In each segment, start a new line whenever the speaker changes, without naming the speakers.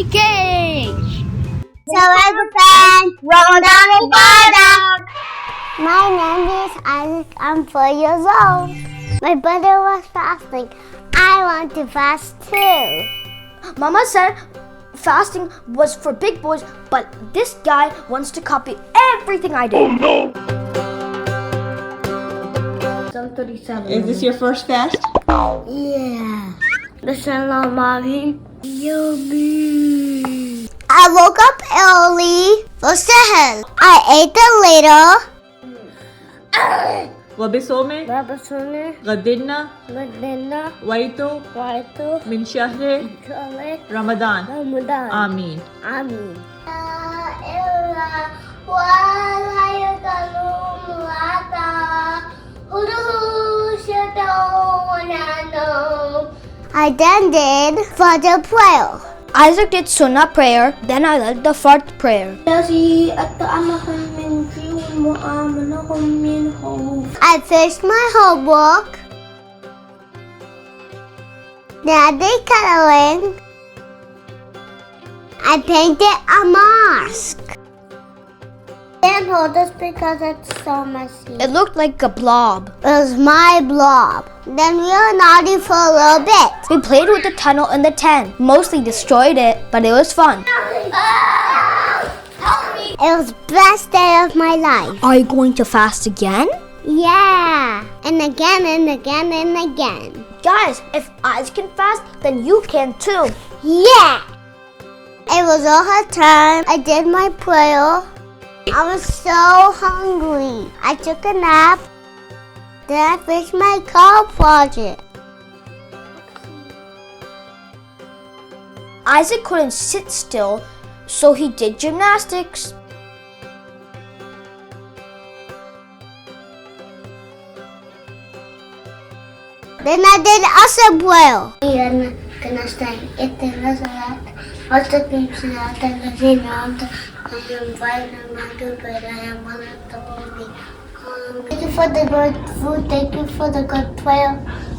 cake!
Ramadan Mubarak! My name is Isaac. I'm 4 years old. My brother was fasting. I want to fast too.
Mama said fasting was for big boys, but this guy wants to copy everything I do.
Oh no!
37.
Is this your first fast?
Yeah.
Bismillah. Yummy.
I woke up early for Sahel. I ate a little.
وبصوم
Babasune.
غدنا
Madina.
ويتو
Waito.
من شهر
Chale.
رمضان
Ramadan.
آمين.
Amin.
I then did Fajr prayer.
Isaac did Sunnah prayer, then I led the Fard prayer.
I finished my homework. Then I did coloring. I painted a mosque. I didn't hold this because it's so messy.
It looked like a blob.
It was my blob. Then we were naughty for a little bit.
We played with the tunnel in the tent. Mostly destroyed it, but it was fun.
It was the best day of my life.
Are you going to fast again?
Yeah. And again and again and again.
Guys, if Isaac can fast, then you can too.
Yeah. It was all her time. I did my prayer. I was so hungry. I took a nap. Then I finished my car project.
Isaac couldn't sit still, so he did gymnastics.
Then I did Asr prayer. Thank you for the good food. Thank you for the good prayer.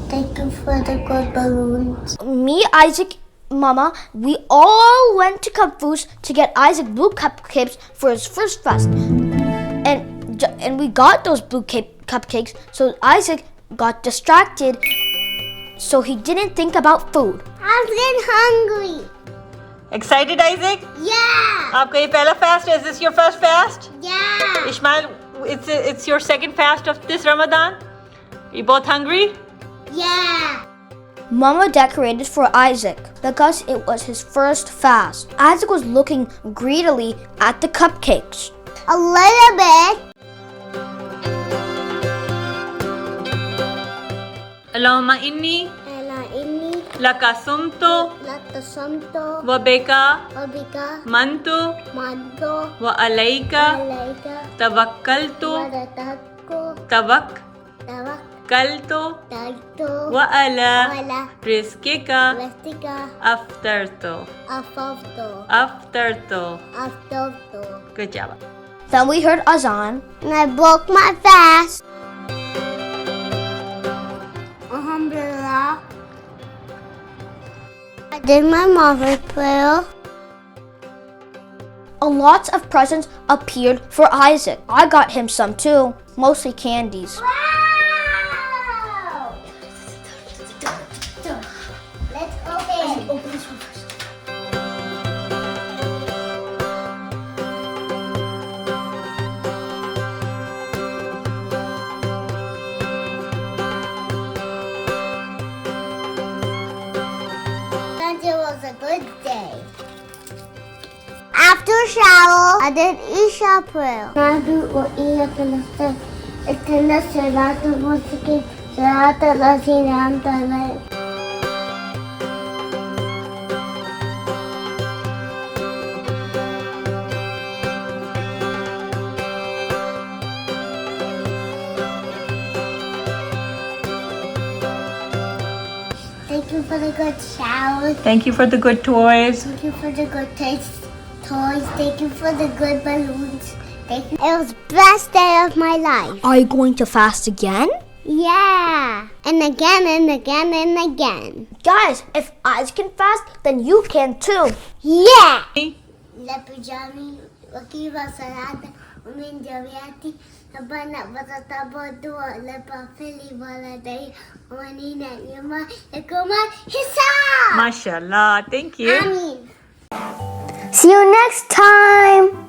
Thank you for the good balloons.
Me, Isaac, Mama, we all went to Cupfoods to get Isaac blue cupcakes for his first fast. And we got those blue cupcakes, so Isaac got distracted, so he didn't think about food.
I'm getting hungry.
Excited, Isaac?
Yeah.
आपका ये पहला fast है? Is this your first fast?
Yeah.
Ishmael, it's your second fast of this Ramadan? You both hungry?
Yeah.
Mama decorated for Isaac because it was his first fast. Isaac was looking greedily at the cupcakes.
A little bit.
Allahumma inni laka sumtu wa beka mantu wa alayka tawakkaltu wa ala rizqika aftartu. Good job.
Then we heard azan.
And I broke my fast. Alhamdulillah. I did my mother's prayer.
A lot of presents appeared for Isaac. I got him some too, mostly candies.
Wow! Let's open.
Open this one first.
It was a good day. After shower, I did Isha prayer. Thank you for the good shower.
Thank you for the good toys.
Thank you for the good toys. Thank you for the good balloons. Thank you. It was the best day of my life.
Are you going to fast again?
Yeah. And again and again and again.
Guys, if Isaac can fast, then you can too.
Yeah. Lepijami, wakiwa salada, uminjaviati, abana batatabotua, lepafili waladai, wanina yuma, ekuma hisa.
MashaAllah. Thank you.
Amin.
See you next time.